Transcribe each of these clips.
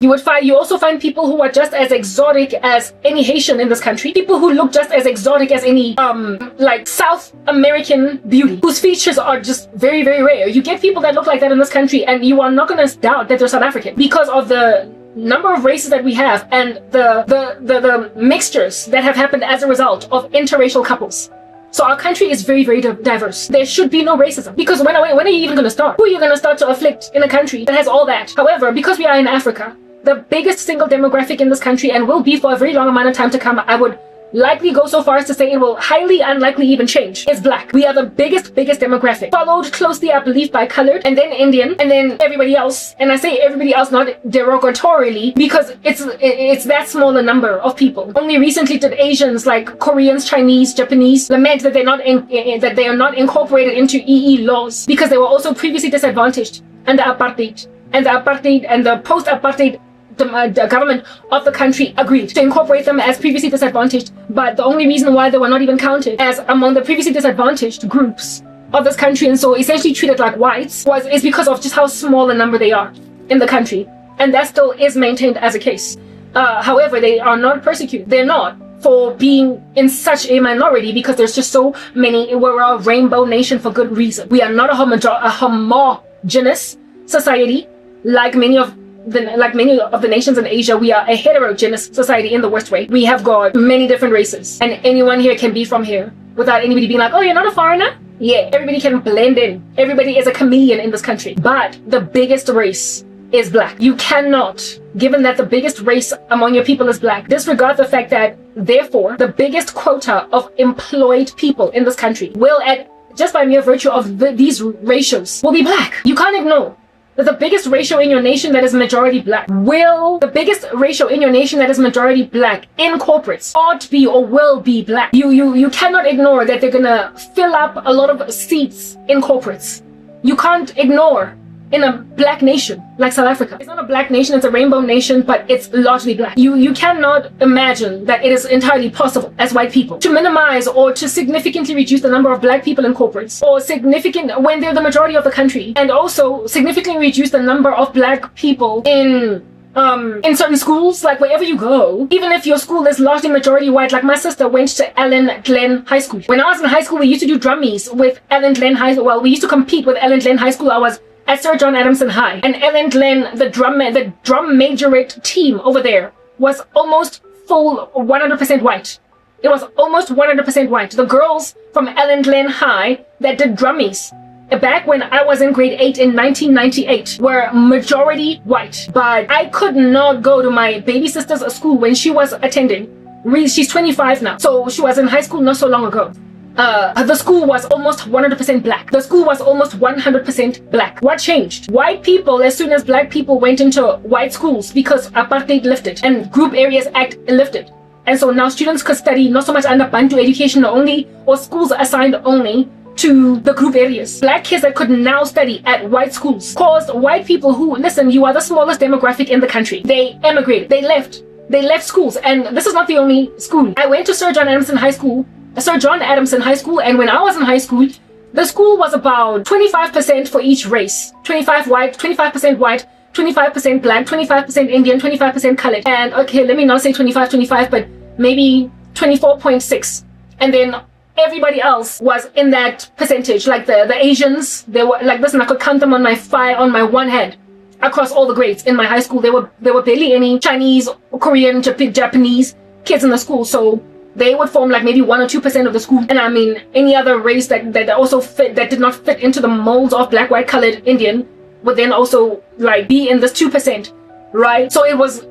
You also find people who are just as exotic as any Haitian in this country. People who look just as exotic as any like South American beauty, whose features are just very, very rare. You get people that look like that in this country, and you are not going to doubt that they're South African because of the number of races that we have and the mixtures that have happened as a result of interracial couples. So our country is very, very diverse. There should be no racism, because when are you even going to start? Who are you going to start to afflict in a country that has all that? However, because we are in Africa, the biggest single demographic in this country, and will be for a very long amount of time to come, I would likely go so far as to say it will highly unlikely even change, is black. We are the biggest demographic, followed closely, I believe, by colored, and then Indian, and then everybody else. And I say everybody else not derogatorily, because it's that smaller number of people. Only recently did Asians like Koreans, Chinese, Japanese lament that they are not incorporated into EE laws, because they were also previously disadvantaged under apartheid, and the post-apartheid the government of the country agreed to incorporate them as previously disadvantaged. But the only reason why they were not even counted as among the previously disadvantaged groups of this country, and so essentially treated like whites, is because of just how small a number they are in the country. And that still is maintained as a case. However, they are not persecuted. They're not for being in such a minority, because there's just so many. We're a rainbow nation for good reason. We are not a homogeneous society like many of the nations in Asia. We are a heterogeneous society in the worst way. We have got many different races, and anyone here can be from here without anybody being like, oh, you're not a foreigner? Yeah, everybody can blend in. Everybody is a chameleon in this country. But the biggest race is black. You cannot, given that the biggest race among your people is black, disregard the fact that, therefore, the biggest quota of employed people in this country will, just by mere virtue of these ratios, will be black. You can't ignore the biggest ratio in your nation that is majority black in corporates ought to be or will be black. You cannot ignore that they're gonna fill up a lot of seats in corporates. You can't ignore in a black nation like South Africa. It's not a black nation, it's a rainbow nation, but it's largely black. You cannot imagine that it is entirely possible as white people to minimize or to significantly reduce the number of black people in corporates, or when they're the majority of the country, and also significantly reduce the number of black people in certain schools, like wherever you go, even if your school is largely majority white. Like my sister went to Ellen Glen High School. When I was in high school, we used to do drummies with Ellen Glen High School. Well, we used to compete with Ellen Glen High School. I was at Sir John Adamson High, and Ellen Glen, the drum majorate team over there, was almost full 100% white. It was almost 100% white. The girls from Ellen Glen High that did drummies back when I was in grade 8 in 1998 were majority white. But I could not go to my baby sister's school when she was attending. She's 25 now, so she was in high school not so long ago. The school was almost 100% black. The school was almost 100% black. What changed? White people, as soon as black people went into white schools, because apartheid lifted and Group Areas Act lifted, and so now students could study not so much under Bantu education only, or schools assigned only to the group areas. Black kids that could now study at white schools caused white people who, listen, you are the smallest demographic in the country. They emigrated. They left schools, and this is not the only school. I went to Sir John Adamson High School, and when I was in high school, the school was about 25% for each race. 25% white, 25% black, 25% Indian, 25% colored. And okay, let me not say 25, but maybe 24.6. And then everybody else was in that percentage. Like the Asians, they were like this, and I could count them on my one hand. Across all the grades in my high school, there were barely any Chinese, Korean, Japanese kids in the school. So they would form like maybe 1 or 2% of the school. And I mean, any other race that also that did not fit into the molds of black, white, colored, Indian would then also like be in this 2%, right? So it was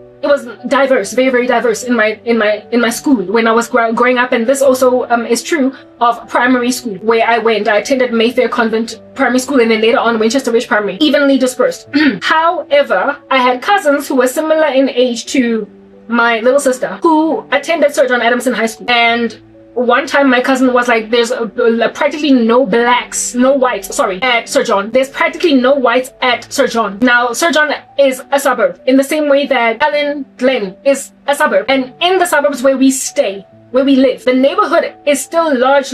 diverse, very, very diverse in my school when I was growing up. And this also is true of primary school where I went. I attended Mayfair Convent Primary School, and then later on Winchester Ridge Primary, evenly dispersed. However, I had cousins who were similar in age to my little sister who attended Sir John Adamson High School. And one time my cousin was like, there's practically no whites at Sir John. There's practically no whites at Sir John. Now, Sir John is a suburb in the same way that Ellen Glen is a suburb. And in the suburbs where we live, the neighborhood is still diverse.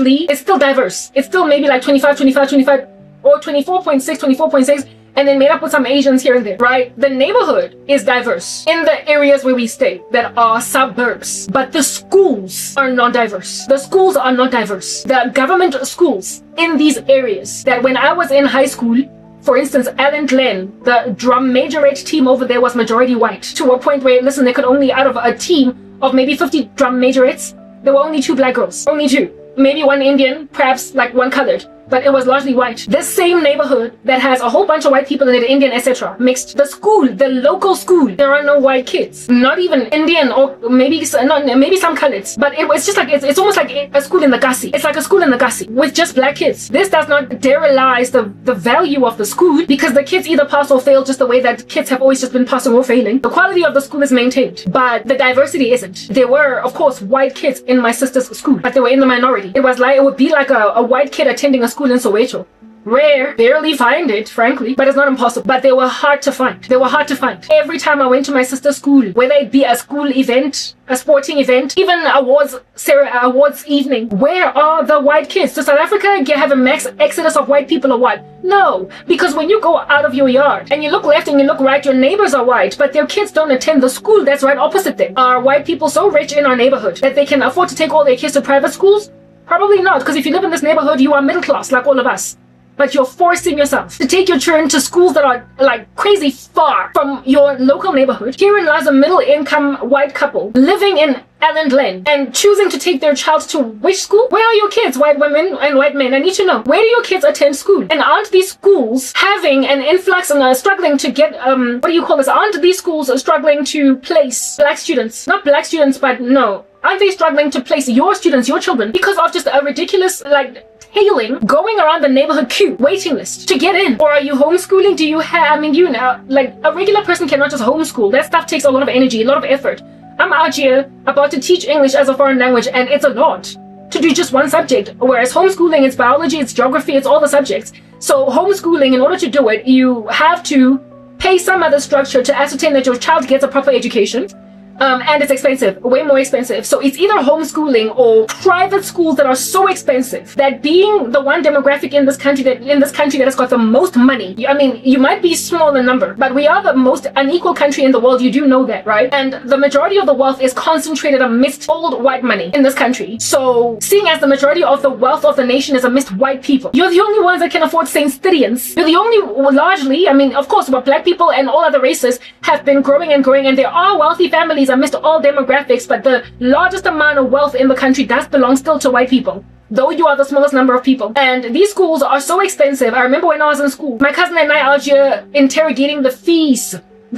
It's still maybe like 25 or 24.6. and then made up with some Asians here and there, right? The neighborhood is diverse in the areas where we stay that are suburbs, but the schools are not diverse. The schools are not diverse. The government schools in these areas that when I was in high school, for instance, Alan Glenn, the drum majorette team over there was majority white, to a point where, listen, they could only, out of a team of maybe 50 drum majorettes, there were only 2 black girls. Only 2. Maybe 1 Indian, perhaps like 1 colored. But it was largely white. This same neighborhood that has a whole bunch of white people in it, Indian, etc., mixed. The school, the local school, there are no white kids. Not even Indian, or maybe some coloreds. But it's just like, it's almost like a school in the Gussie. It's like a school in the Gussie with just black kids. This does not derelize the value of the school, because the kids either pass or fail just the way that kids have always just been passing or failing. The quality of the school is maintained, but the diversity isn't. There were, of course, white kids in my sister's school, but they were in the minority. It would be like a white kid attending a school in Soweto. Rare, barely find it, frankly, but it's not impossible. But they were hard to find. They were hard to find. Every time I went to my sister's school, whether it be a school event, a sporting event, even awards evening, where are the white kids? Does South Africa have a max exodus of white people or what? No, because when you go out of your yard and you look left and you look right, your neighbors are white, but their kids don't attend the school that's right opposite them. Are white people so rich in our neighborhood that they can afford to take all their kids to private schools? Probably not, because if you live in this neighborhood, you are middle class, like all of us. But you're forcing yourself to take your children to schools that are like crazy far from your local neighborhood. Herein lies a middle-income white couple living in Allen Glen and choosing to take their child to which school? Where are your kids, white women and white men? I need to know. Where do your kids attend school? And aren't these schools having an influx and struggling to get, what do you call this? Aren't these schools struggling to place black students? Not black students, but no. Aren't they struggling to place your students, your children, because of just a ridiculous, tailing, going around the neighborhood queue, waiting list to get in? Or are you homeschooling? Do you have, a regular person cannot just homeschool. That stuff takes a lot of energy, a lot of effort. I'm out here about to teach English as a foreign language, and it's a lot to do just one subject. Whereas homeschooling, it's biology, it's geography, it's all the subjects. So homeschooling, in order to do it, you have to pay some other structure to ascertain that your child gets a proper education. And it's expensive, way more expensive. So it's either homeschooling or private schools that are so expensive that being the one demographic in this country that has got the most money. You might be small in number, but we are the most unequal country in the world. You do know that, right? And the majority of the wealth is concentrated amidst old white money in this country. So seeing as the majority of the wealth of the nation is amidst white people, you're the only ones that can afford St. Stidians. You're the only, largely, of course, but black people and all other races have been growing and growing, and there are wealthy families amidst all demographics, but the largest amount of wealth in the country does belong still to white people, though you are the smallest number of people. And these schools are so expensive. I remember when I was in school, my cousin and I out here interrogating the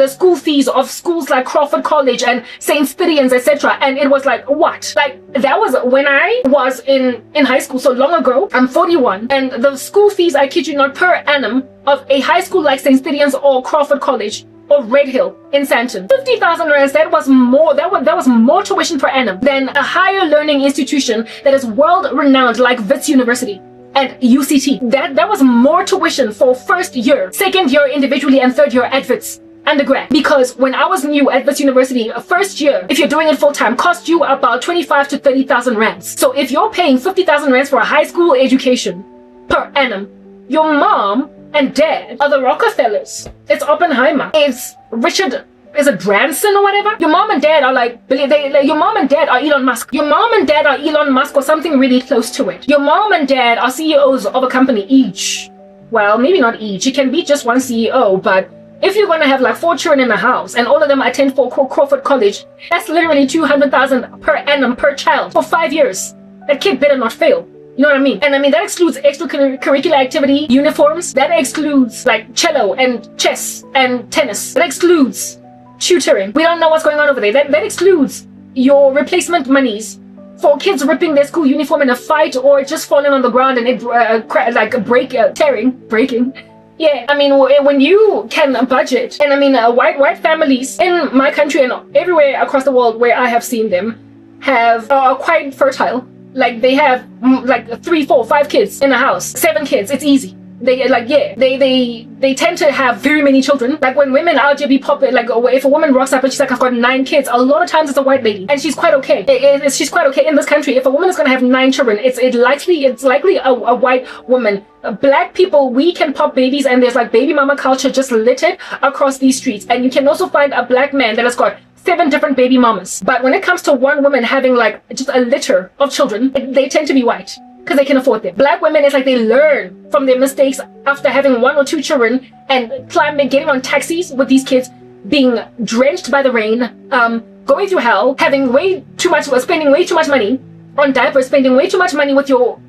school fees of schools like Crawford College and St. Stidians, etc. And it was like, what? That was when I was in high school, so long ago. I'm 41, and the school fees, I kid you not, per annum of a high school like St. Stidians or Crawford College or Red Hill in Sandton, 50,000 rands. That was more tuition per annum than a higher learning institution that is world renowned like Wits University and UCT. That was more tuition for first year, second year individually, and third year at Wits undergrad. Because when I was new at Wits University, first year, if you're doing it full time, cost you about 25 to 30,000 rands. So if you're paying 50,000 rands for a high school education per annum, your mom and dad are the Rockefellers. It's Oppenheimer. It's Richard, is it Branson or whatever? Your mom and dad are your mom and dad are Elon Musk. Your mom and dad are Elon Musk or something really close to it. Your mom and dad are CEOs of a company each. Well, maybe not each. It can be just one CEO, but if you're going to have 4 children in the house and all of them attend for Crawford College, that's literally 200,000 per annum per child for 5 years. That kid better not fail. You know what I mean? And that excludes extracurricular activity, uniforms. That excludes cello and chess and tennis. That excludes tutoring. We don't know what's going on over there. That excludes your replacement monies for kids ripping their school uniform in a fight or just falling on the ground and it breaking. Yeah, when you can budget, and white families in my country and everywhere across the world where I have seen them are quite fertile. They have 3, 4, 5 kids in a house, 7 kids. It's easy. They tend to have very many children. Like when women RGB pop it, like if a woman rocks up and she's like, I've got 9 kids, a lot of times it's a white lady, and she's quite okay. She's quite okay in this country. If a woman is going to have 9 children, it's likely a white woman. Black people, we can pop babies, and there's like baby mama culture just littered across these streets. And you can also find a black man that has got 7 different baby mamas. But when it comes to one woman having like just a litter of children, they tend to be white, because they can afford them. Black women, it's like they learn from their mistakes after having 1 or 2 children and getting on taxis with these kids, being drenched by the rain, going through hell, having spending way too much money on diapers, spending way too much money with your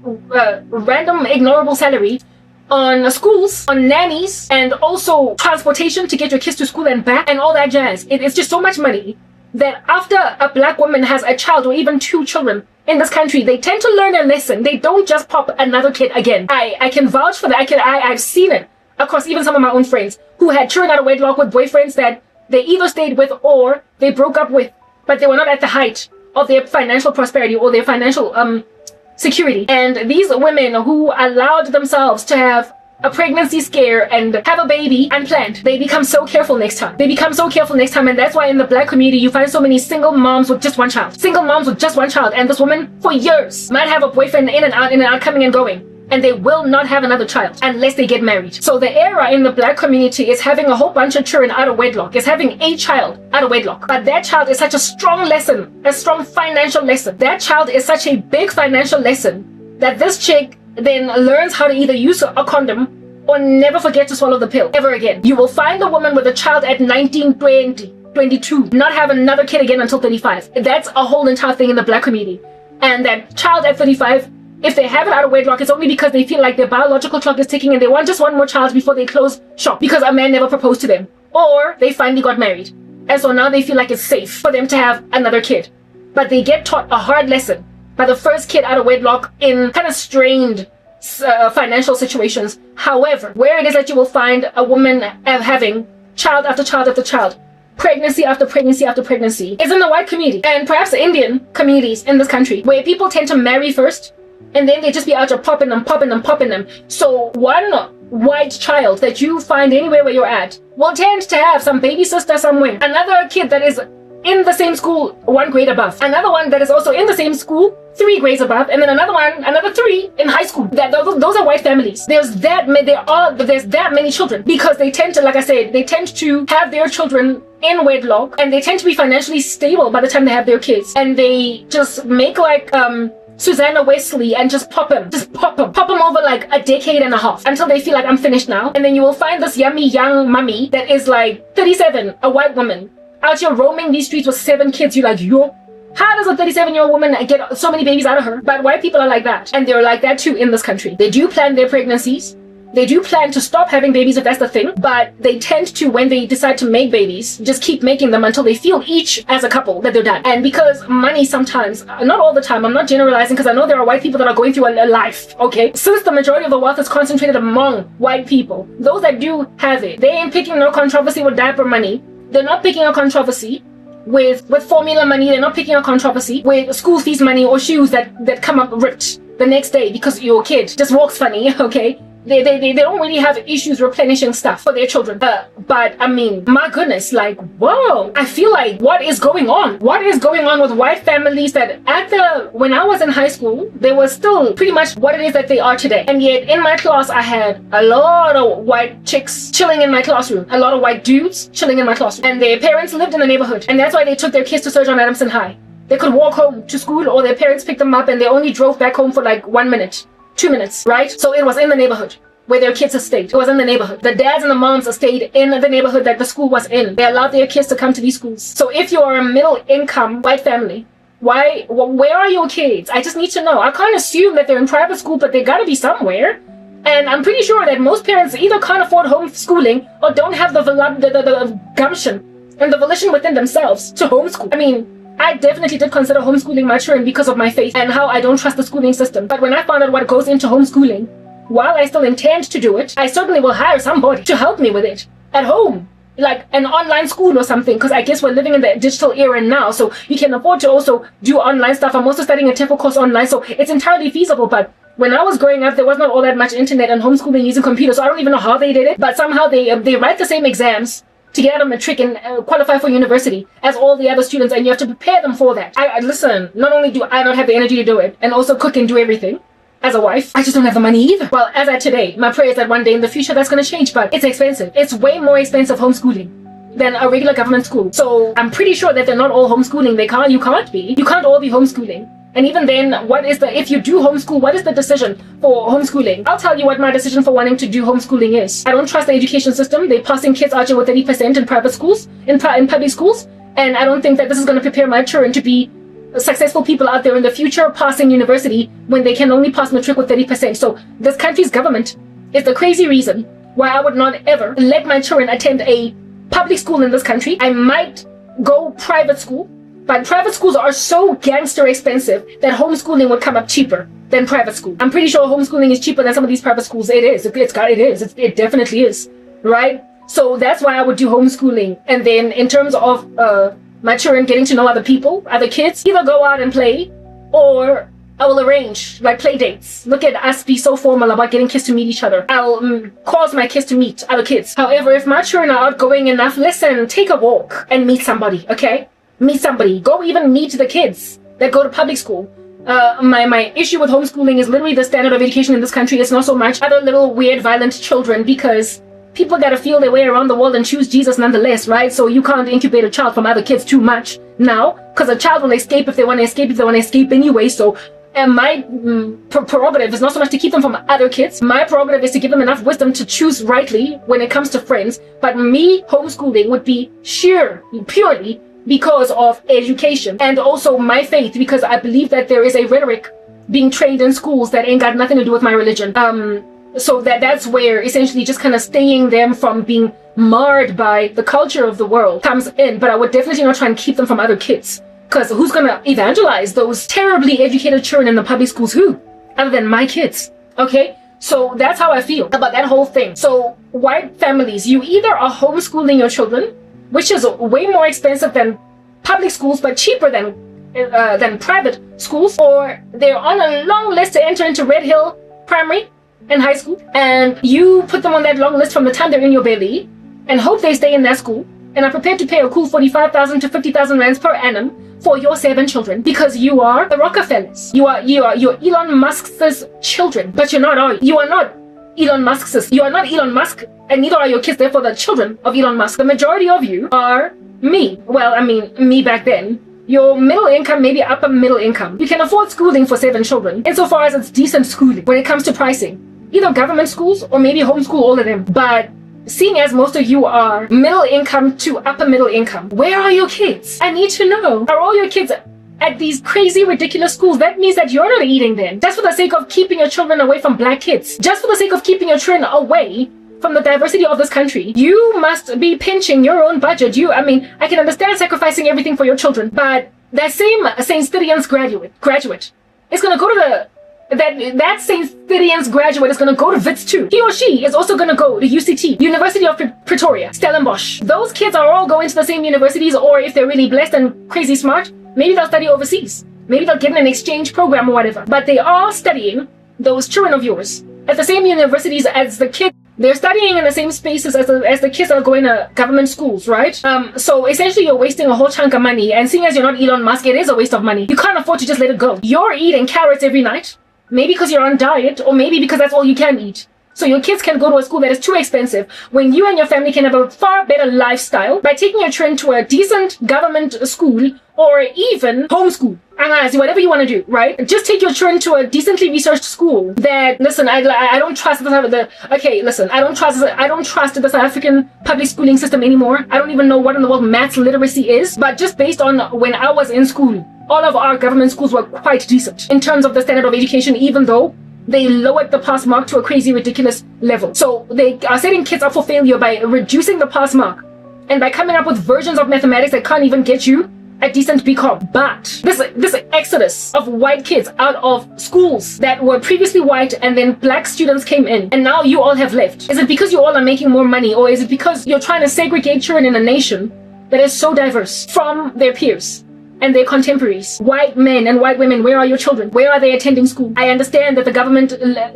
random ignorable salary on schools, on nannies, and also transportation to get your kids to school and back, and all that jazz. It's just so much money that after a black woman has a child or even 2 children in this country, they tend to learn a lesson. They don't just pop another kid again. I can vouch for that. I've seen it across even some of my own friends who had children out of wedlock with boyfriends that they either stayed with or they broke up with, but they were not at the height of their financial prosperity or their financial security. And these women who allowed themselves to have a pregnancy scare and have a baby unplanned, they become so careful next time. And that's why in the black community you find so many single moms with just 1 child. And this woman for years might have a boyfriend in and out, coming and going, and they will not have another child unless they get married. So the era in the black community is having a whole bunch of children out of wedlock, is having a child out of wedlock. But that child is such a strong lesson, a strong financial lesson. That child is such a big financial lesson that this chick then learns how to either use a condom or never forget to swallow the pill ever again. You will find a woman with a child at 19, 20, 22, not have another kid again until 35. That's a whole entire thing in the black community. And that child at 35, if they have it out of wedlock, it's only because they feel like their biological clock is ticking and they want just 1 more child before they close shop, because a man never proposed to them, or they finally got married. And so now they feel like it's safe for them to have another kid. But they get taught a hard lesson by the first kid out of wedlock in kind of strained financial situations. However, where it is that you will find a woman having child after child after child, pregnancy after pregnancy after pregnancy, is in the white community and perhaps the Indian communities in this country, where people tend to marry first and then they just be out there popping them. So one white child that you find anywhere where you're at will tend to have some baby sister somewhere, another kid that is in the same school 1 grade above, another one that is also in the same school 3 grades above, and then another 3 in high school. Those are white families. There's that many children, because they tend to, like I said, they tend to have their children in wedlock, and they tend to be financially stable by the time they have their kids, and they just make like Susanna Wesley and just pop them over like a decade and a half until they feel like I'm finished now. And then you will find this yummy young mummy that is like 37, a white woman, out here roaming these streets with 7 kids. You're like, yo, how does a 37-year-old woman get so many babies out of her? But white people are like that, and they're like that too in this country. They do plan their pregnancies. They do plan to stop having babies if that's the thing, but they tend to, when they decide to make babies, just keep making them until they feel each as a couple that they're done. And because money sometimes, not all the time, I'm not generalizing, because I know there are white people that are going through a life, okay? Since the majority of the wealth is concentrated among white people, those that do have it, they ain't picking no controversy with diaper money. They're not picking a controversy with formula money. They're not picking a controversy with school fees money or shoes that come up ripped the next day because your kid just walks funny, okay? They don't really have issues replenishing stuff for their children. But I mean, my goodness, like, whoa, I feel like what is going on? What is going on with white families that when I was in high school, they were still pretty much what it is that they are today. And yet in my class, I had a lot of white chicks chilling in my classroom, a lot of white dudes chilling in my classroom, and their parents lived in the neighborhood. And that's why they took their kids to Sir John Adamson High. They could walk home to school, or their parents picked them up and they only drove back home for like 1 minute. 2 minutes, right? So it was in the neighborhood where their kids have stayed. It was in the neighborhood. The dads and the moms stayed in the neighborhood that the school was in. They allowed their kids to come to these schools. So if you are a middle income white family, where are your kids? I just need to know. I can't assume that they're in private school, but they gotta be somewhere. And I'm pretty sure that most parents either can't afford homeschooling or don't have the gumption and the volition within themselves to homeschool. I mean, I definitely did consider homeschooling my children because of my faith and how I don't trust the schooling system. But when I found out what goes into homeschooling, while I still intend to do it, I certainly will hire somebody to help me with it at home, like an online school or something, because I guess we're living in the digital era now, so you can afford to also do online stuff. I'm also studying a TEFL course online, so it's entirely feasible. But When I was growing up, there was not all that much internet and homeschooling using computers, so I don't even know how they did it, but somehow they write the same exams to get out of matric and qualify for university as all the other students, and you have to prepare them for that. I listen, not only do I not have the energy to do it, and also cook and do everything as a wife, I just don't have the money either. Well, as at today, my prayer is that one day in the future that's going to change, but it's expensive. It's way more expensive homeschooling than a regular government school. So I'm pretty sure that they're not all homeschooling. You can't all be homeschooling. And even then, if you do homeschool, what is the decision for homeschooling? I'll tell you what my decision for wanting to do homeschooling is. I don't trust the education system. They're passing kids out here with 30% in private schools, in public schools. And I don't think that this is going to prepare my children to be successful people out there in the future passing university when they can only pass matric with 30%. So this country's government is the crazy reason why I would not ever let my children attend a public school in this country. I might go private school, but private schools are so gangster expensive that homeschooling would come up cheaper than private school. I'm pretty sure homeschooling is cheaper than some of these private schools. It is. It definitely is. Right? So that's why I would do homeschooling. And then in terms of my children getting to know other people, other kids, either go out and play, or I will arrange like play dates. Look at us be so formal about getting kids to meet each other. I'll cause my kids to meet other kids. However, if my children are outgoing enough, listen, take a walk and meet somebody, okay? Meet somebody. Go even meet the kids that go to public school. My issue with homeschooling is literally the standard of education in this country. It's not so much other little weird violent children, because people gotta feel their way around the world and choose Jesus nonetheless, right? So you can't incubate a child from other kids too much now, because a child will escape if they want to escape anyway. So my prerogative is not so much to keep them from other kids. My prerogative is to give them enough wisdom to choose rightly when it comes to friends. But me homeschooling would be purely because of education, and also my faith, because I believe that there is a rhetoric being trained in schools that ain't got nothing to do with my religion. So that's where essentially just kind of staying them from being marred by the culture of the world comes in. But I would definitely not try and keep them from other kids, because who's gonna evangelize those terribly educated children in the public schools? Who? Other than my kids. Okay? So that's how I feel about that whole thing. So white families, you either are homeschooling your children, which is way more expensive than public schools, but cheaper than private schools, or they're on a long list to enter into Red Hill Primary and high school, and you put them on that long list from the time they're in your belly and hope they stay in that school and are prepared to pay a cool 45,000 to 50,000 rands per annum for your 7 children, because you are the Rockefellers. You're Elon Musk's children, but you're not, are you? You are not Elon Musk's. You are not Elon Musk, and neither are your kids, therefore the children of Elon Musk. The majority of you are me. Well, I mean, me back then. You're middle income, maybe upper middle income. You can afford schooling for 7 children, insofar as it's decent schooling when it comes to pricing. Either government schools or maybe homeschool all of them. But seeing as most of you are middle income to upper middle income, where are your kids? I need to know. Are all your kids at these crazy, ridiculous schools? That means that you're not eating then. Just for the sake of keeping your children away from black kids. Just for the sake of keeping your children away from the diversity of this country. You must be pinching your own budget. I can understand sacrificing everything for your children, but that same St. Stithian's graduate is going to go to that St. Stithian's graduate is going to go to WITS too. He or she is also going to go to UCT, University of Pretoria, Stellenbosch. Those kids are all going to the same universities, or if they're really blessed and crazy smart, maybe they'll study overseas. Maybe they'll get in an exchange program or whatever. But they are studying, those children of yours, at the same universities as the kids. They're studying in the same spaces as the kids that are going to government schools, right? So essentially you're wasting a whole chunk of money, and seeing as you're not Elon Musk, it is a waste of money. You can't afford to just let it go. You're eating carrots every night, maybe because you're on diet, or maybe because that's all you can eat. So your kids can go to a school that is too expensive, when you and your family can have a far better lifestyle by taking your children to a decent government school, or even homeschool. Whatever you want to do, right? Just take your children to a decently researched school that, listen, I don't trust I don't trust the South African public schooling system anymore. I don't even know what in the world maths literacy is, but just based on when I was in school, all of our government schools were quite decent in terms of the standard of education, even though they lowered the pass mark to a crazy, ridiculous level. So they are setting kids up for failure by reducing the pass mark and by coming up with versions of mathematics that can't even get you a decent BCom. But this exodus of white kids out of schools that were previously white, and then black students came in, and now you all have left. Is it because you all are making more money, or is it because you're trying to segregate children in a nation that is so diverse from their peers? and their contemporaries. White men and white women, where are your children? Where are they attending school? I understand that the government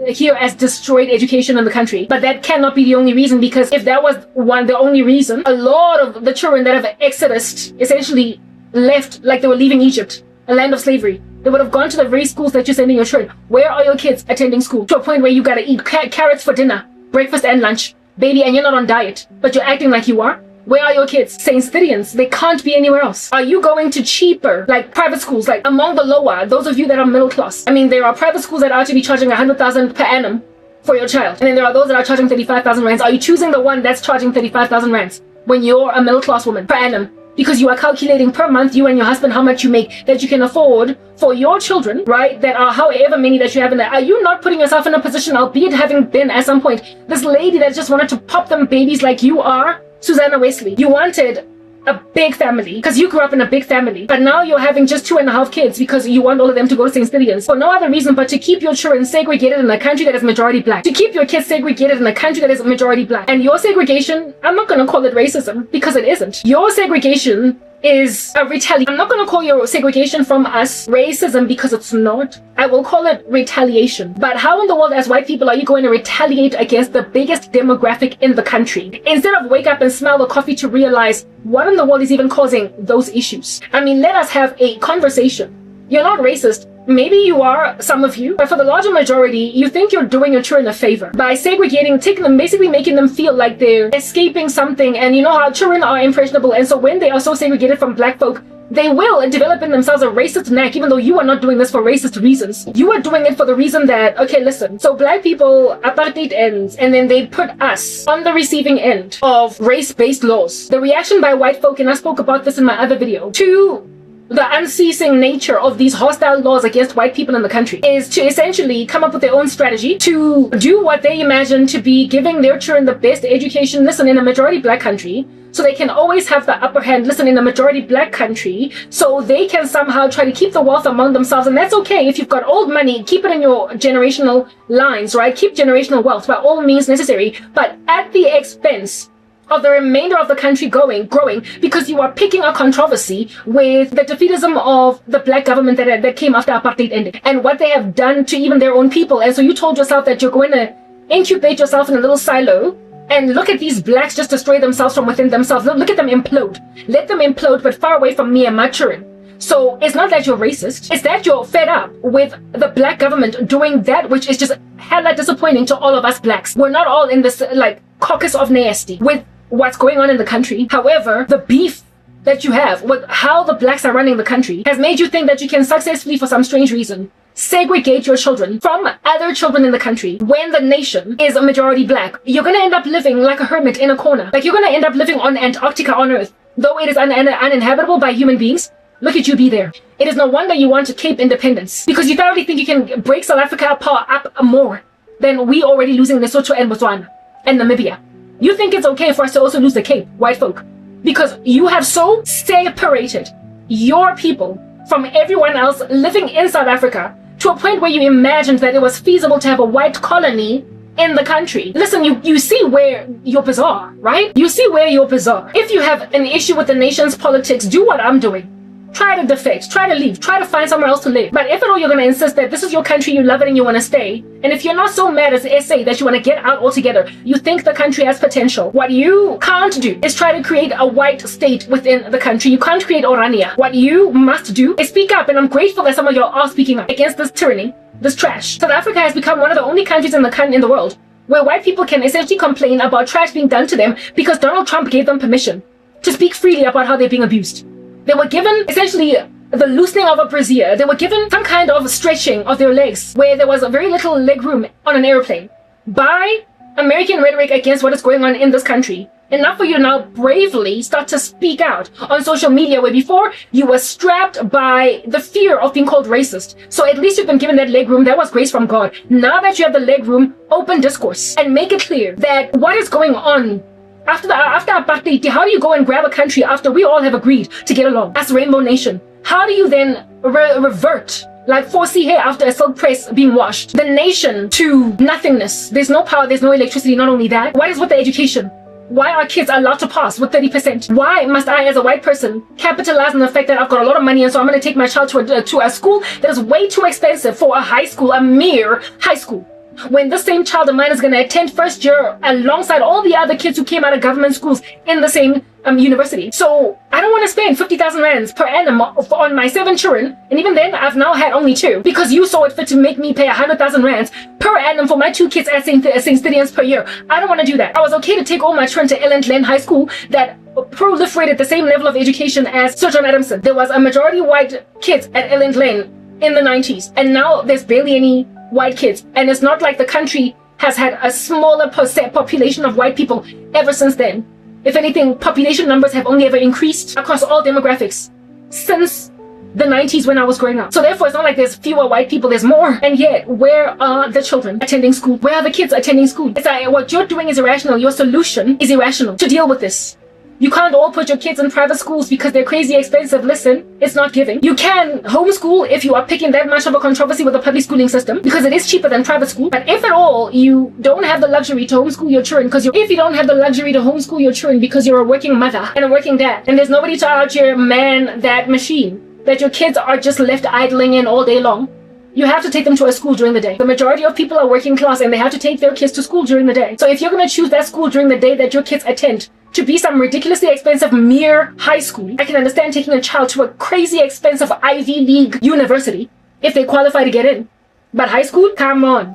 here has destroyed education in the country, but that cannot be the only reason, because if that was the only reason, a lot of the children that have exodus essentially left like they were leaving Egypt, a land of slavery. They would have gone to the very schools that you're sending your children. Where are your kids attending school? To a point where you gotta eat carrots for dinner, breakfast and lunch. Baby, and you're not on diet, but you're acting like you are. Where are your kids? St. Stithians, they can't be anywhere else. Are you going to cheaper, like private schools, like among the lower, those of you that are middle class? I mean, there are private schools that are to be charging 100,000 per annum for your child. And then there are those that are charging 35,000 rands. Are you choosing the one that's charging 35,000 rands when you're a middle class woman per annum? Because you are calculating per month, you and your husband, how much you make that you can afford for your children, right? That are however many that you have in there. Are you not putting yourself in a position, albeit having been at some point, this lady that just wanted to pop them babies like you are, Susanna Wesley? You wanted a big family because you grew up in a big family, but now you're having just 2.5 kids because you want all of them to go to St. Stithians for no other reason but to keep your children segregated in a country that is majority black, to keep your kids segregated in a country that is majority black. And your segregation, I'm not going to call it racism because it isn't. Your segregation is a retaliation. I'm not going to call your segregation from us racism because it's not. I will call it retaliation. But how in the world as white people are you going to retaliate against the biggest demographic in the country instead of wake up and smell the coffee to realize what in the world is even causing those issues? I mean, let us have a conversation. You're not racist. Maybe you are, some of you, but for the larger majority, you think you're doing your children a favor by segregating, taking them, basically making them feel like they're escaping something. And you know how children are impressionable, and so when they are so segregated from black folk, they will develop in themselves a racist knack, even though you are not doing this for racist reasons. You are doing it for the reason that, okay, listen, so black people, apartheid ends, and then they put us on the receiving end of race-based laws. The reaction by white folk, and I spoke about this in my other video, to the unceasing nature of these hostile laws against white people in the country is to essentially come up with their own strategy to do what they imagine to be giving their children the best education, listen, in a majority black country, so they can always have the upper hand, listen, in a majority black country, so they can somehow try to keep the wealth among themselves. And that's okay. If you've got old money, keep it in your generational lines, right? Keep generational wealth by all means necessary, but at the expense of the remainder of the country growing, because you are picking a controversy with the defeatism of the black government that came after apartheid ended and what they have done to even their own people. And so you told yourself that you're going to incubate yourself in a little silo and look at these blacks just destroy themselves from within themselves. Look at them implode. Let them implode, but far away from me and my children. So it's not that you're racist, it's that you're fed up with the black government doing that which is just hella disappointing to all of us blacks. We're not all in this like caucus of nasty with what's going on in the country. However, the beef that you have with how the blacks are running the country has made you think that you can successfully, for some strange reason, segregate your children from other children in the country when the nation is a majority black. You're going to end up living like a hermit in a corner. Like you're going to end up living on Antarctica on Earth. Though it is uninhabitable by human beings, look at you be there. It is no wonder you want to Cape independence, because you thoroughly think you can break South Africa power up more than we already losing Lesotho and Botswana and Namibia. You think it's okay for us to also lose the Cape, white folk, because you have so separated your people from everyone else living in South Africa to a point where you imagined that it was feasible to have a white colony in the country. Listen, you see where you're bizarre, right? You see where you're bizarre. If you have an issue with the nation's politics, do what I'm doing. Try to defect, try to leave, try to find somewhere else to live. But if at all you're going to insist that this is your country, you love it and you want to stay, and if you're not so mad as SA that you want to get out altogether, you think the country has potential, what you can't do is try to create a white state within the country. You can't create Orania. What you must do is speak up, and I'm grateful that some of you are speaking up against this tyranny, this trash. South Africa has become one of the only countries in the world where white people can essentially complain about trash being done to them because Donald Trump gave them permission to speak freely about how they're being abused. They were given essentially the loosening of a brassiere. They were given some kind of stretching of their legs where there was a very little leg room on an airplane by American rhetoric against what is going on in this country. Enough for you to now bravely start to speak out on social media where before you were strapped by the fear of being called racist. So at least you've been given that leg room. That was grace from God. Now that you have the leg room, open discourse and make it clear that what is going on after apartheid. How do you go and grab a country after we all have agreed to get along as Rainbow Nation? How do you then revert like 4C hair after a silk press being washed the nation to nothingness? There's no power, there's no electricity. Not only that, what is with the education? Why are kids allowed to pass with 30%? Why must I, as a white person, capitalize on the fact that I've got a lot of money and so I'm going to take my child to a school that is way too expensive for a high school, a mere high school, when the same child of mine is going to attend first year alongside all the other kids who came out of government schools in the same university. So I don't want to spend 50,000 rands per annum on my 7 children, and even then I've now had only 2 because you saw it fit to make me pay 100,000 rands per annum for my 2 kids at St. Stithians per year. I don't want to do that. I was okay to take all my children to Ellen Glen High School that proliferated the same level of education as Sir John Adamson. There was a majority white kids at Ellen Glen in the 90s, and now there's barely any white kids, and it's not like the country has had a smaller population of white people ever since then. If anything, population numbers have only ever increased across all demographics since the 90s when I was growing up. So therefore, it's not like there's fewer white people, there's more. And yet, where are the children attending school? Where are the kids attending school? It's like what you're doing is irrational. Your solution is irrational to deal with this. You can't all put your kids in private schools because they're crazy expensive. Listen, it's not giving. You can homeschool if you are picking that much of a controversy with the public schooling system because it is cheaper than private school. But if at all you don't have the luxury to homeschool your children if you don't have the luxury to homeschool your children because you're a working mother and a working dad, and there's nobody to out here man that machine that your kids are just left idling in all day long, you have to take them to a school during the day. The majority of people are working class and they have to take their kids to school during the day. So if you're going to choose that school during the day that your kids attend to be some ridiculously expensive mere high school, I can understand taking a child to a crazy expensive Ivy League university if they qualify to get in. But high school? Come on.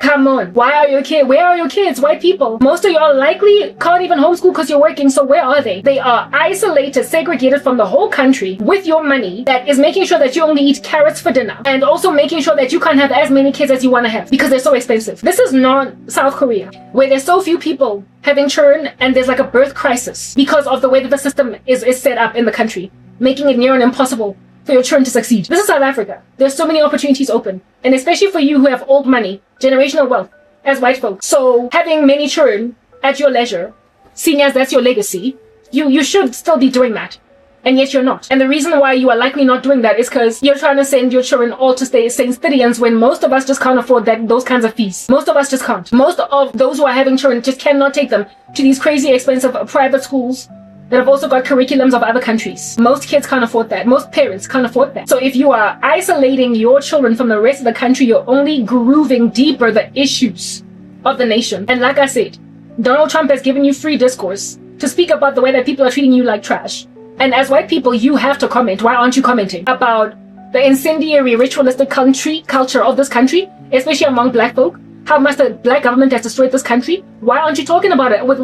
Where are your kids? White people. Most of y'all likely can't even homeschool because you're working, so where are they? They are isolated, segregated from the whole country with your money that is making sure that you only eat carrots for dinner and also making sure that you can't have as many kids as you want to have because they're so expensive. This is not South Korea, where there's so few people having children and there's like a birth crisis because of the way that the system is set up in the country, making it near and impossible for your children to succeed. This is South Africa. There's so many opportunities open, and especially for you who have old money, generational wealth as white folks. So having many children at your leisure, seeing as that's your legacy, you should still be doing that, and yet you're not. And the reason why you are likely not doing that is because you're trying to send your children all to stay St. Stithians when most of us just can't afford those kinds of fees. Most of us just can't. Most of those who are having children just cannot take them to these crazy expensive private schools that have also got curriculums of other countries. Most kids can't afford that. Most parents can't afford that. So if you are isolating your children from the rest of the country, you're only grooving deeper the issues of the nation. And like I said, Donald Trump has given you free discourse to speak about the way that people are treating you like trash. And as white people, you have to comment. Why aren't you commenting about the incendiary ritualistic culture of this country, especially among black folk? How much the black government has destroyed this country? Why aren't you talking about it with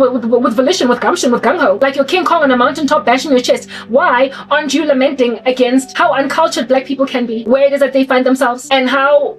volition, with gumption, with gung-ho? Like you're King Kong on a mountaintop bashing your chest. Why aren't you lamenting against how uncultured black people can be, where it is that they find themselves, and how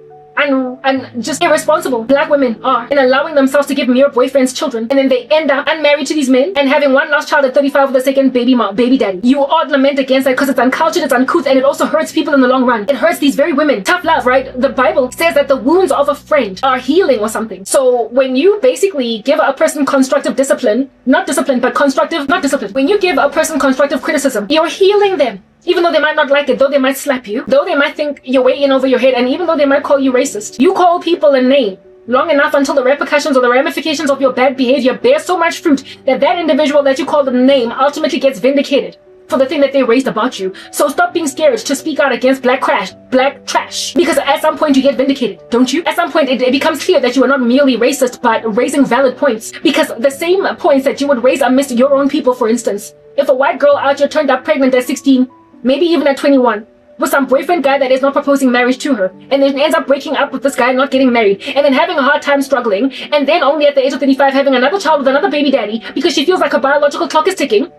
just irresponsible black women are in allowing themselves to give mere boyfriends children, and then they end up unmarried to these men and having one last child at 35 with a second baby daddy. You ought lament against that because it's uncultured, it's uncouth, and it also hurts people in the long run. It hurts these very women. Tough love, right? The Bible says that the wounds of a friend are healing or something. So when you basically give a person constructive discipline, not discipline, but constructive, not discipline. When you give a person constructive criticism, you're healing them. Even though they might not like it, though they might slap you, though they might think you're way in over your head, and even though they might call you racist, you call people a name long enough until the repercussions or the ramifications of your bad behavior bear so much fruit that individual that you call the name ultimately gets vindicated for the thing that they raised about you. So stop being scared to speak out against black trash, because at some point you get vindicated, don't you? At some point it becomes clear that you are not merely racist, but raising valid points, because the same points that you would raise amidst your own people, for instance, if a white girl out here turned up pregnant at 16, maybe even at 21, with some boyfriend guy that is not proposing marriage to her, and then ends up breaking up with this guy and not getting married, and then having a hard time struggling, and then only at the age of 35 having another child with another baby daddy because she feels like her biological clock is ticking,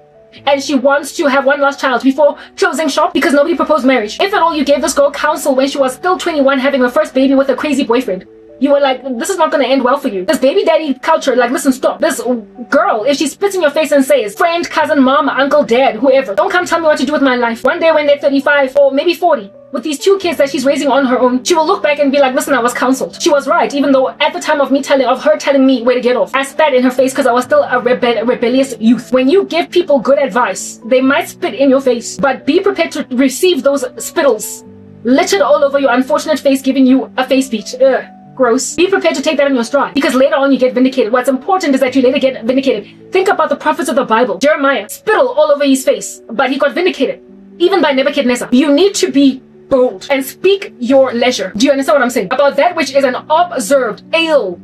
and she wants to have one last child before closing shop because nobody proposed marriage. If at all you gave this girl counsel when she was still 21 having her first baby with a crazy boyfriend, you were like, this is not going to end well for you. This baby daddy culture, like, listen, stop. This girl, if she spits in your face and says, friend, cousin, mom, uncle, dad, whoever, don't come tell me what to do with my life. One day when they're 35 or maybe 40, with these 2 kids that she's raising on her own, she will look back and be like, listen, I was counseled. She was right, even though at the time of her telling me where to get off, I spat in her face because I was still a rebellious youth. When you give people good advice, they might spit in your face, but be prepared to receive those spittles littered all over your unfortunate face, giving you a face beat. gross, be prepared to take that in your stride, because later on you get vindicated. What's important is that you later get vindicated. Think about the prophets of the Bible. Jeremiah, spittle all over his face, but he got vindicated, even by Nebuchadnezzar. You need to be bold and speak your leisure. Do you understand what I'm saying? About that which is an observed ill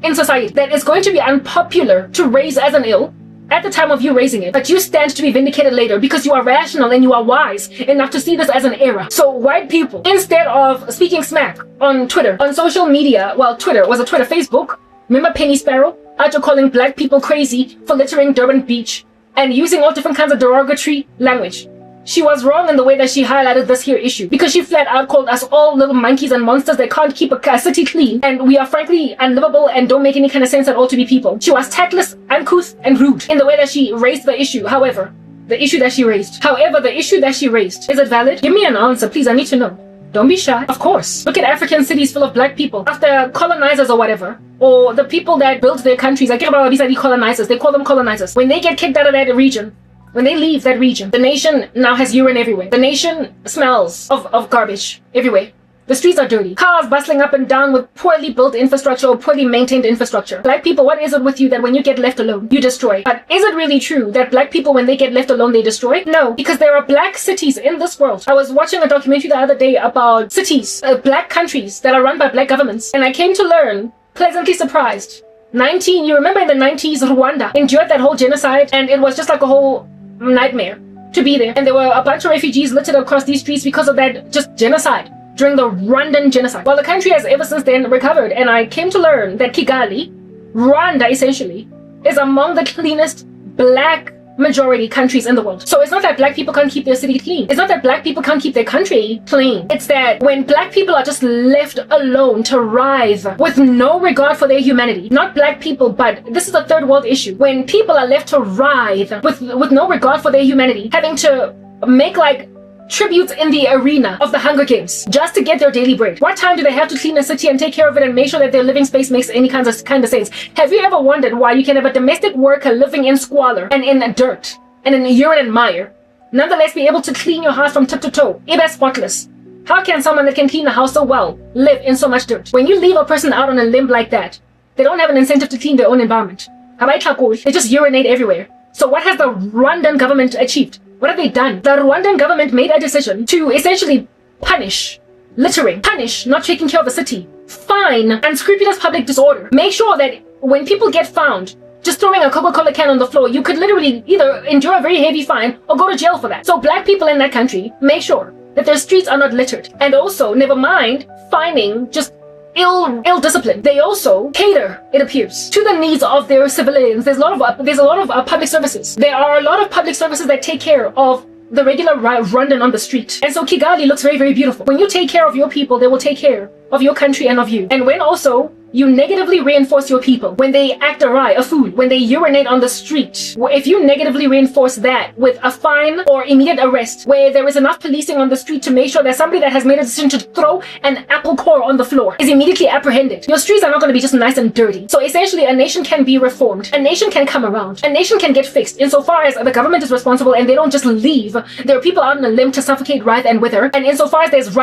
in society, that is going to be unpopular to raise as an ill at the time of you raising it, but you stand to be vindicated later because you are rational and you are wise enough to see this as an error. So white people, instead of speaking smack on Twitter, on social media, well, Facebook, remember Penny Sparrow? After calling black people crazy for littering Durban Beach and using all different kinds of derogatory language. She was wrong in the way that she highlighted this here issue, because she flat out called us all little monkeys and monsters that can't keep a city clean, and we are frankly unlivable and don't make any kind of sense at all to be people. She was tactless, uncouth, and rude in the way that she raised the issue. However, the issue that she raised, is it valid? Give me an answer, please. I need to know. Don't be shy. Of course. Look at African cities full of black people. After colonizers or whatever, or the people that built their countries, I care about these colonizers. They call them colonizers. When they get kicked out of that region, when they leave that region, the nation now has urine everywhere. The nation smells of garbage everywhere. The streets are dirty. Cars bustling up and down with poorly built infrastructure or poorly maintained infrastructure. Black people, what is it with you that when you get left alone, you destroy? But is it really true that black people, when they get left alone, they destroy? No, because there are black cities in this world. I was watching a documentary the other day about cities, black countries that are run by black governments. And I came to learn, pleasantly surprised, you remember in the 90s, Rwanda endured that whole genocide, and it was just like a whole nightmare to be there. And there were a bunch of refugees littered across these streets because of that just genocide during the Rwandan genocide. Well, the country has ever since then recovered, and I came to learn that Kigali, Rwanda essentially, is among the cleanest black majority countries in the world. So it's not that black people can't keep their city clean. It's not that black people can't keep their country clean. It's that when black people are just left alone to writhe with no regard for their humanity, not black people, but this is a third world issue. When people are left to writhe with no regard for their humanity, having to make like tributes in the arena of the Hunger Games just to get their daily bread. What time do they have to clean a city and take care of it and make sure that their living space makes any kind of sense? Have you ever wondered why you can have a domestic worker living in squalor and in dirt and in urine and mire, nonetheless be able to clean your house from tip to toe, even spotless? How can someone that can clean the house so well live in so much dirt? When you leave a person out on a limb like that, they don't have an incentive to clean their own environment. They just urinate everywhere. So what has the Rwandan government achieved? What have they done? The Rwandan government made a decision to essentially punish littering, punish not taking care of the city, fine unscrupulous public disorder. Make sure that when people get found just throwing a Coca-Cola can on the floor, you could literally either endure a very heavy fine or go to jail for that. So black people in that country make sure that their streets are not littered. And also, never mind fining just ill discipline, they also cater, it appears, to the needs of their civilians. There's a lot of public services. There are a lot of public services that take care of the regular Rwandan on the street. And so Kigali looks very, very beautiful. When you take care of your people, they will take care of your country and of you. And when also you negatively reinforce your people, when they act awry, a fool, when they urinate on the street, if you negatively reinforce that with a fine or immediate arrest, where there is enough policing on the street to make sure that somebody that has made a decision to throw an apple core on the floor is immediately apprehended, your streets are not going to be just nice and dirty. So essentially, a nation can be reformed, a nation can come around, a nation can get fixed insofar as the government is responsible and they don't just leave. There are people out on a limb to suffocate, writhe, and wither, and insofar as there's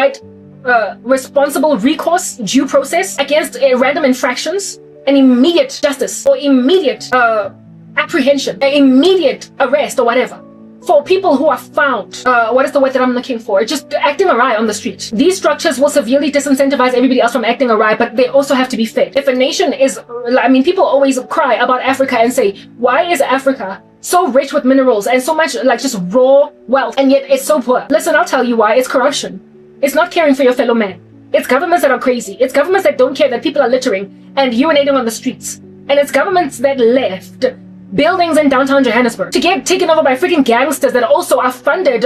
responsible recourse, due process against random infractions, an immediate justice or immediate apprehension, immediate arrest or whatever for people who are found, what is the word that I'm looking for? Just acting awry on the street. These structures will severely disincentivize everybody else from acting awry, but they also have to be fed. If a nation is, people always cry about Africa and say, why is Africa so rich with minerals and so much like just raw wealth and yet it's so poor? Listen, I'll tell you why. It's corruption. It's not caring for your fellow man. It's governments that are crazy. It's governments that don't care that people are littering and urinating on the streets. And it's governments that left buildings in downtown Johannesburg to get taken over by freaking gangsters that also are funded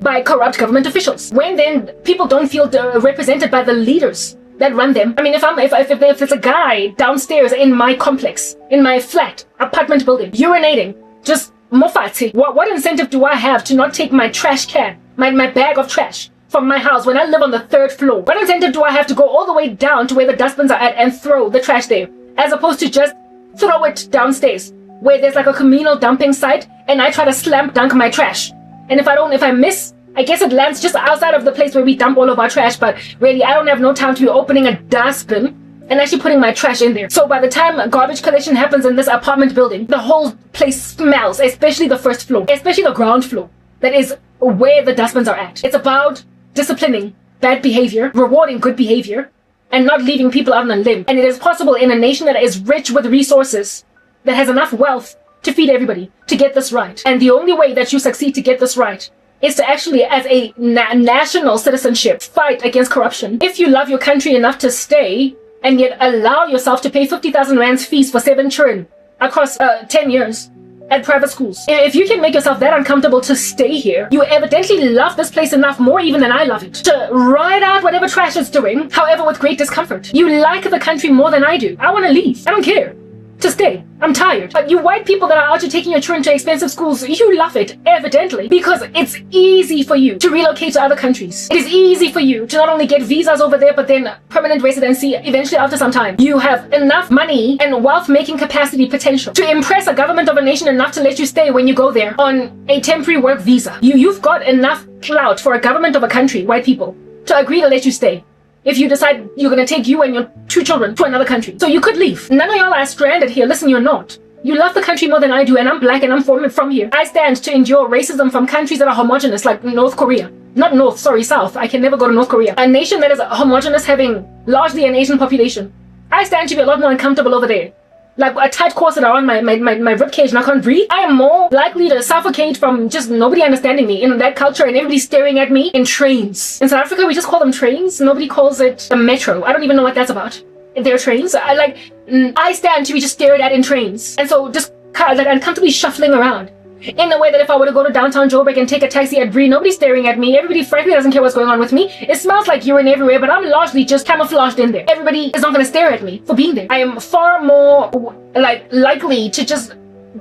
by corrupt government officials. When then people don't feel represented by the leaders that run them. If there's a guy downstairs in my complex, in my flat apartment building, urinating, just mofati, what incentive do I have to not take my trash can, my bag of trash from my house when I live on the 3rd floor? What incentive do I have to go all the way down to where the dustbins are at and throw the trash there, as opposed to just throw it downstairs where there's like a communal dumping site and I try to slam dunk my trash? And if I miss I guess it lands just outside of the place where we dump all of our trash, but really, I don't have no time to be opening a dustbin and actually putting my trash in there. So by the time garbage collection happens in this apartment building, the whole place smells, especially the first floor, especially the ground floor. That is where the dustbins are at. It's about disciplining bad behavior, rewarding good behavior, and not leaving people out on a limb. And it is possible in a nation that is rich with resources, that has enough wealth to feed everybody, to get this right. And the only way that you succeed to get this right is to actually, as a national citizenship, fight against corruption. If you love your country enough to stay, and yet allow yourself to pay 50,000 rands fees for 7 children across 10 years at private schools. If you can make yourself that uncomfortable to stay here, you evidently love this place enough, more even than I love it, to ride out whatever trash it's doing, however with great discomfort. You like the country more than I do. I want to leave. I don't care. To stay. I'm tired. But you white people that are out here taking your children to expensive schools, you love it, evidently, because it's easy for you to relocate to other countries. It is easy for you to not only get visas over there, but then permanent residency eventually after some time. You have enough money and wealth-making capacity potential to impress a government of a nation enough to let you stay when you go there on a temporary work visa. You've got enough clout for a government of a country, white people, to agree to let you stay. If you decide you're going to take you and your 2 children to another country. So you could leave. None of y'all are stranded here. Listen, you're not. You love the country more than I do, and I'm black and I'm from here. I stand to endure racism from countries that are homogenous, like North Korea. Not North, sorry, South. I can never go to North Korea. A nation that is homogenous, having largely an Asian population. I stand to be a lot more uncomfortable over there. Like a tight corset around my ribcage and I can't breathe. I am more likely to suffocate from just nobody understanding me in that culture and everybody staring at me in trains. In South Africa, we just call them trains. Nobody calls it a metro. I don't even know what that's about. They're trains. I stand to be just stared at in trains. And so just like uncomfortably shuffling around. In a way that if I were to go to downtown Joburg and take a taxi at Bree, nobody's staring at me. Everybody frankly doesn't care what's going on with me. It smells like urine everywhere, but I'm largely just camouflaged in there. Everybody is not going to stare at me for being there. I am far more likely to just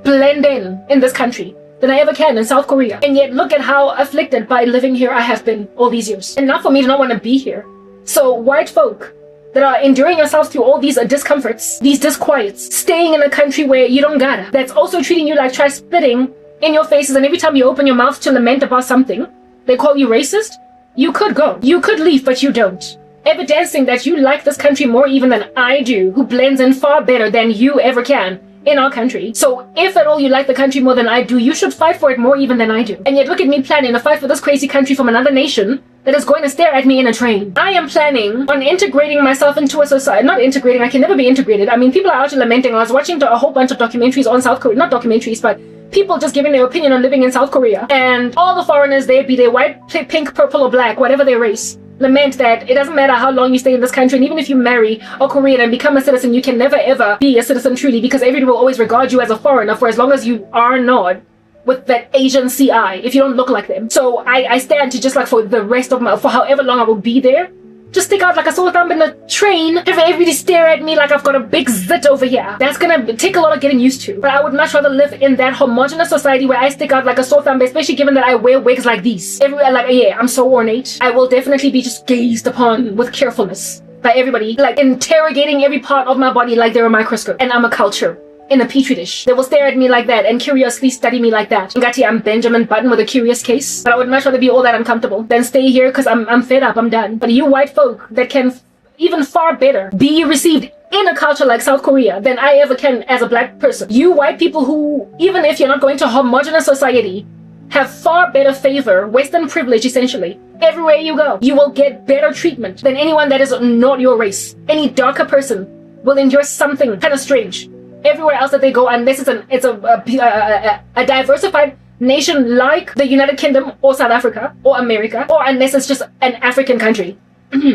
blend in this country than I ever can in South Korea. And yet look at how afflicted by living here I have been all these years. Enough for me to not want to be here. So white folk that are enduring yourselves through all these discomforts, these disquiets, staying in a country where you don't gotta, that's also treating you like trash, spitting in your faces, and every time you open your mouth to lament about something, they call you racist. You could go. You could leave, but you don't. Evidencing that you like this country more even than I do, who blends in far better than you ever can in our country. So if at all you like the country more than I do, you should fight for it more even than I do. And yet look at me planning to fight for this crazy country from another nation that is going to stare at me in a train. I am planning on integrating myself into a society. Not integrating, I can never be integrated. I mean, people are out here lamenting. I was watching a whole bunch of documentaries on South Korea. Not documentaries, but people just giving their opinion on living in South Korea. And all the foreigners there, be they white, pink, purple, or black, whatever their race, lament that it doesn't matter how long you stay in this country, and even if you marry a Korean and become a citizen, you can never ever be a citizen truly, because everybody will always regard you as a foreigner for as long as you are not with that Asian CI, if you don't look like them. So I stand to just for the rest of for however long I will be there, just stick out like a sore thumb in the train, have everybody stare at me like I've got a big zit over here. That's gonna take a lot of getting used to. But I would much rather live in that homogenous society where I stick out like a sore thumb, especially given that I wear wigs like these. Everywhere, yeah, I'm so ornate. I will definitely be just gazed upon with carefulness by everybody, interrogating every part of my body like they're a microscope. And I'm a culture in a petri dish. They will stare at me like that and curiously study me like that. Ngati, I'm Benjamin Button with a curious case. But I would much rather be all that uncomfortable than stay here because I'm fed up, I'm done. But you white folk that can even far better be received in a culture like South Korea than I ever can as a black person. You white people who, even if you're not going to homogenous society, have far better favor, Western privilege essentially. Everywhere you go, you will get better treatment than anyone that is not your race. Any darker person will endure something kind of strange everywhere else that they go, unless it's a diversified nation like the United Kingdom or South Africa or America, or unless it's just an African country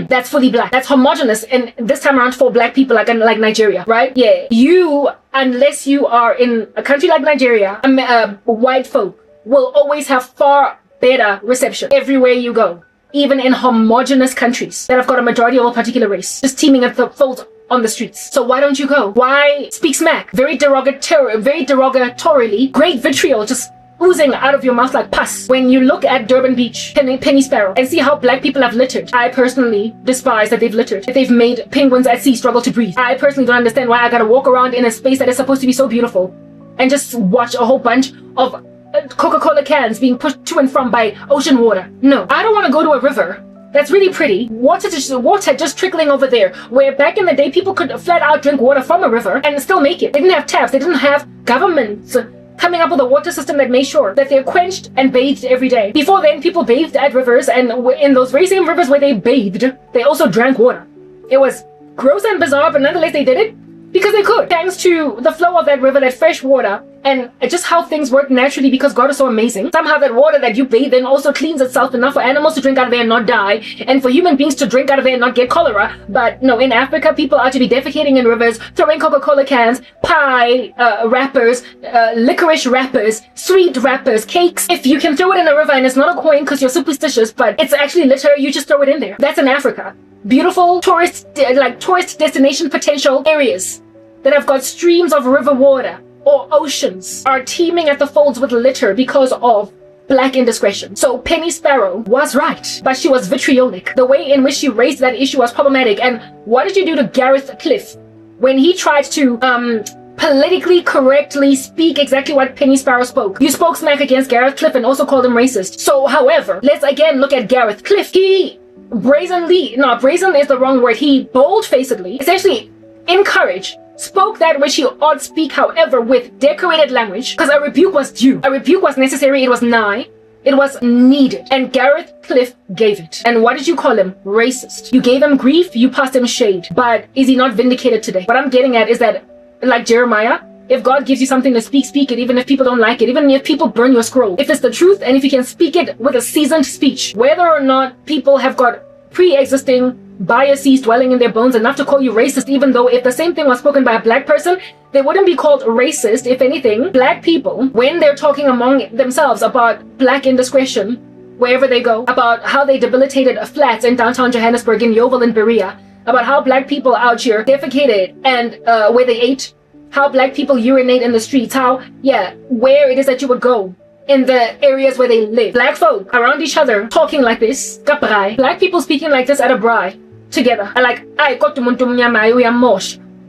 that's fully black, that's homogenous, and this time around for black people like Nigeria, right? Yeah, you, unless you are in a country like Nigeria, white folk will always have far better reception everywhere you go, even in homogenous countries that have got a majority of a particular race just teeming at the fold on the streets. So why don't you go? Why speak smack? Very derogatorily, great vitriol just oozing out of your mouth like pus when you look at Durban Beach, Penny Sparrow, and see how black people have littered. I personally despise that they've littered, that they've made penguins at sea struggle to breathe. I personally don't understand why I gotta walk around in a space that is supposed to be so beautiful and just watch a whole bunch of Coca-Cola cans being pushed to and from by ocean water. No, I don't want to go to a river that's really pretty, water just trickling over there, where back in the day people could flat out drink water from a river and still make it. They didn't have taps, they didn't have governments coming up with a water system that made sure that they're quenched and bathed every day. Before then, people bathed at rivers, and in those very same rivers where they bathed, they also drank water. It was gross and bizarre, but nonetheless they did it because they could, thanks to the flow of that river, that fresh water, and just how things work naturally because God is so amazing. Somehow that water that you bathe in also cleans itself enough for animals to drink out of there and not die, and for human beings to drink out of there and not get cholera. But no, in Africa, people are to be defecating in rivers, throwing Coca-Cola cans, pie wrappers, licorice wrappers, sweet wrappers, cakes. If you can throw it in a river and it's not a coin because you're superstitious, but it's actually litter, you just throw it in there. That's in Africa. Beautiful tourist destination potential areas that have got streams of river water or oceans are teeming at the folds with litter because of black indiscretion. So Penny Sparrow was right, but she was vitriolic. The way in which she raised that issue was problematic. And what did you do to Gareth Cliff when he tried to politically correctly speak exactly what Penny Sparrow spoke? You spoke smack against Gareth Cliff and also called him racist. So however, let's again look at Gareth Cliff. He brazen is the wrong word. He bold-facedly essentially spoke that which he ought speak, however, with decorated language, because a rebuke was due. A rebuke was necessary, it was nigh, it was needed. And Gareth Cliff gave it. And what did you call him? Racist. You gave him grief, you passed him shade. But is he not vindicated today? What I'm getting at is that, like Jeremiah, if God gives you something to speak, speak it, even if people don't like it, even if people burn your scroll. If it's the truth, and if you can speak it with a seasoned speech, whether or not people have got pre-existing biases dwelling in their bones enough to call you racist, even though if the same thing was spoken by a black person, they wouldn't be called racist. If anything, black people, when they're talking among themselves about black indiscretion, wherever they go, about how they debilitated flats in downtown Johannesburg, in Yeovil and Berea, about how black people out here defecated and where they ate, how black people urinate in the streets, how, where it is that you would go in the areas where they live. Black folk around each other talking like this, kaprai. Black people speaking like this at a braai together.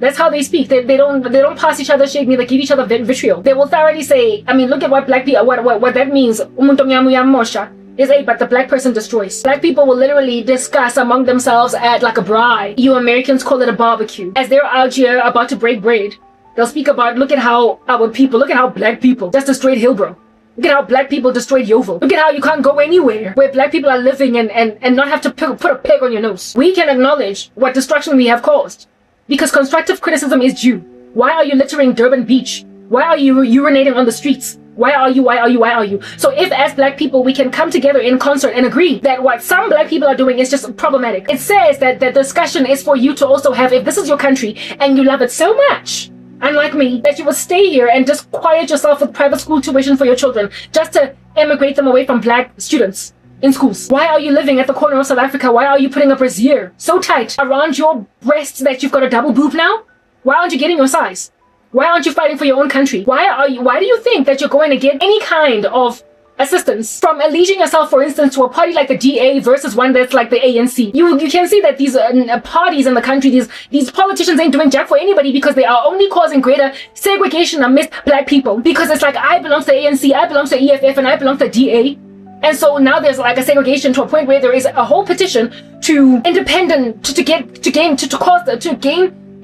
That's how they speak. They don't pass each other shade, neither give each other vitriol. They will thoroughly say, I mean, look at what black people, what that means. Is but the black person destroys. Black people will literally discuss among themselves at like a braai. You Americans call it a barbecue. As they're out here about to break bread, they'll speak about, look at how black people just destroyed Hillbrow. Look at how black people destroyed Yeovil. Look at how you can't go anywhere where black people are living and not have to put a peg on your nose. We can acknowledge what destruction we have caused because constructive criticism is due. Why are you littering Durban Beach? Why are you urinating on the streets? Why are you? So if as black people we can come together in concert and agree that what some black people are doing is just problematic. It says that the discussion is for you to also have, if this is your country and you love it so much, unlike me, that you will stay here and just quiet yourself with private school tuition for your children just to emigrate them away from black students in schools. Why are you living at the corner of South Africa? Why are you putting a brassiere so tight around your breasts that you've got a double boob now? Why aren't you getting your size? Why aren't you fighting for your own country? Why do you think that you're going to get any kind of assistance from alleging yourself, for instance, to a party like the DA versus one that's like the ANC? You can see that these parties in the country, these politicians ain't doing jack for anybody because they are only causing greater segregation amidst black people. Because it's like, I belong to the ANC, I belong to the EFF, and I belong to the DA. And so now there's like a segregation to a point where there is a whole petition to gain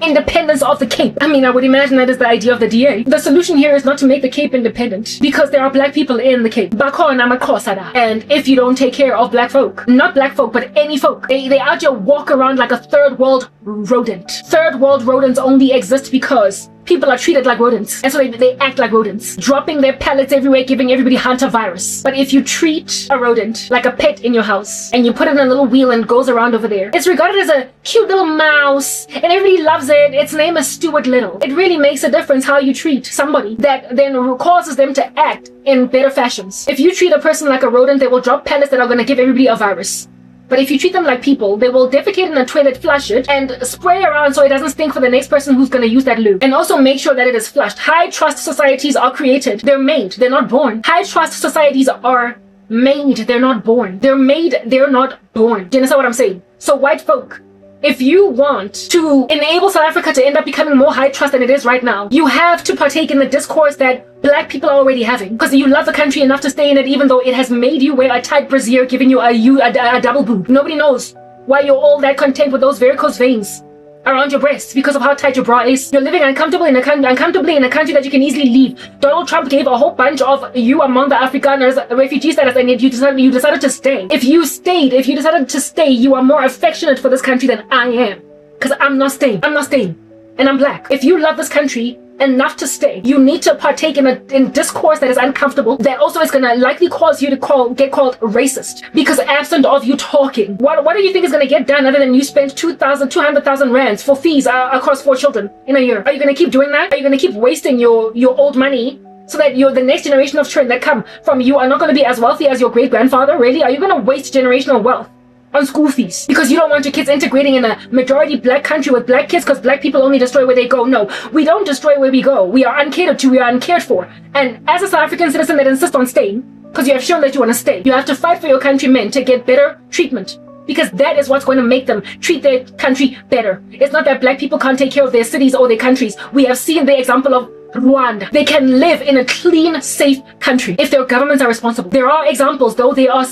independence of the Cape. I mean, I would imagine that is the idea of the DA. The solution here is not to make the Cape independent because there are black people in the Cape. And if you don't take care of black folk, not black folk, but any folk, they out here walk around like a third world rodent. Third world rodents only exist because people are treated like rodents, and so they act like rodents, dropping their pellets everywhere, giving everybody hantavirus. But if you treat a rodent like a pet in your house, and you put it in a little wheel and it goes around over there, it's regarded as a cute little mouse, and everybody loves it. Its name is Stuart Little. It really makes a difference how you treat somebody that then causes them to act in better fashions. If you treat a person like a rodent, they will drop pellets that are going to give everybody a virus. But if you treat them like people, they will defecate in a toilet, flush it, and spray around so it doesn't stink for the next person who's going to use that lube. And also make sure that it is flushed. High trust societies are created. They're made. They're not born. High trust societies are made. They're not born. They're made. They're not born. Do you understand what I'm saying? So white folk, If you want to enable South Africa to end up becoming more high trust than it is right now, you have to partake in the discourse that black people are already having. Because you love the country enough to stay in it, even though it has made you wear a tight brassiere, giving you a double boob. Nobody knows why you're all that content with those varicose veins around your breasts because of how tight your bra is. You're living uncomfortably in a country that you can easily leave. Donald Trump gave a whole bunch of you among the Afrikaners refugee status, and you decided to stay. If you decided to stay, you are more affectionate for this country than I am. Because I'm not staying. And I'm black. If you love this country enough to stay, you need to partake in discourse that is uncomfortable, that also is gonna likely cause you to get called racist. Because absent of you talking, what do you think is gonna get done other than you spend 200,000 rands for fees across 4 children in a year? Are you gonna keep doing that? Are you gonna keep wasting your old money so that the next generation of children that come from you are not gonna be as wealthy as your great grandfather? Really? Are you gonna waste generational wealth on school fees because you don't want your kids integrating in a majority black country with black kids because black people only destroy where they go? No, we don't destroy where we go. We are uncatered to, we are uncared for. And as a South African citizen that insists on staying, because you have shown that you want to stay, you have to fight for your countrymen to get better treatment, because that is what's going to make them treat their country better. It's not that black people can't take care of their cities or their countries. We have seen the example of Rwanda. They can live in a clean, safe country if their governments are responsible. There are examples, though they are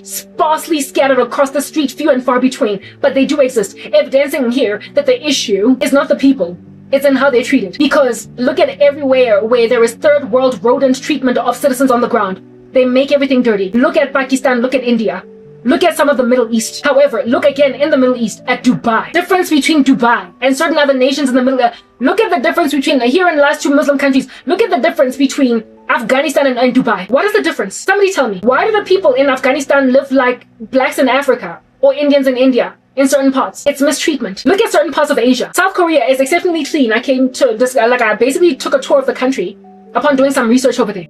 sparsely scattered across the street, few and far between, but they do exist, evidencing here that the issue is not the people, it's in how they're treated. Because look at everywhere where there is third world rodent treatment of citizens on the ground. They make everything dirty. Look at Pakistan, look at India. Look at some of the Middle East. However, look again in the Middle East at Dubai. Difference between Dubai and certain other nations in the Middle East. Look at the difference between here and the last 2 Muslim countries. Look at the difference between Afghanistan and Dubai. What is the difference? Somebody tell me. Why do the people in Afghanistan live like blacks in Africa or Indians in India in certain parts? It's mistreatment. Look at certain parts of Asia. South Korea is exceptionally clean. I came to this, I basically took a tour of the country upon doing some research over there.